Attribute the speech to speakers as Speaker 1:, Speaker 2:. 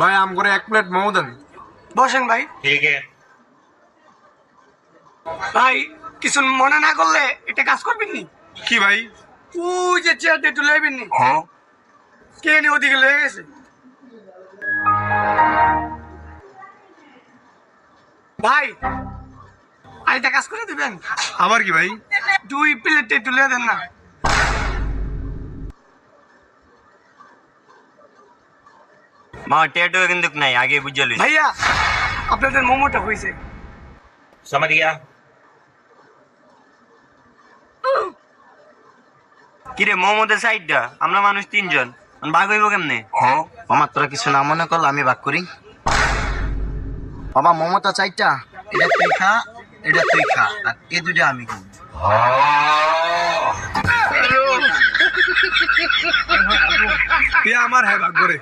Speaker 1: ভাই আম করে 1 প্লেট মোমো দেন।
Speaker 2: বসেন ভাই।
Speaker 3: ठीक है।
Speaker 2: ভাই কিছু মনে না করলে এটা কাজ করবেন নি?
Speaker 1: কি ভাই?
Speaker 2: ওই যে চেয়ারটা একটু লইবেন নি?
Speaker 1: হ্যাঁ
Speaker 2: কে নি ওদিকে লয়ে গেছে? ভাই আরেকটা কাজ করে দিবেন?
Speaker 1: আবার কি ভাই?
Speaker 2: 2 প্লেট একটু লয়ে দেন না।
Speaker 4: মা টেটো কিন্তু নাই, আগে বুঝে লইছি।
Speaker 2: ভাইয়া আপনাদের মোমোটা হয়েছে।
Speaker 3: समझ गया।
Speaker 4: কিরে মোমোদের সাইডটা, আমরা মানুষ 3 জন, ভাগ হইব কেমনে?
Speaker 5: হ্যাঁ মামা, তোরা কিছু না মনে করলে আমি ভাগ করি। বাবা মমতা চাইটা, এটা তুই খা, এটা তুই খা, আর এই দুটো আমি খাবো।
Speaker 1: আমার হ্যাঁ ভাগ করে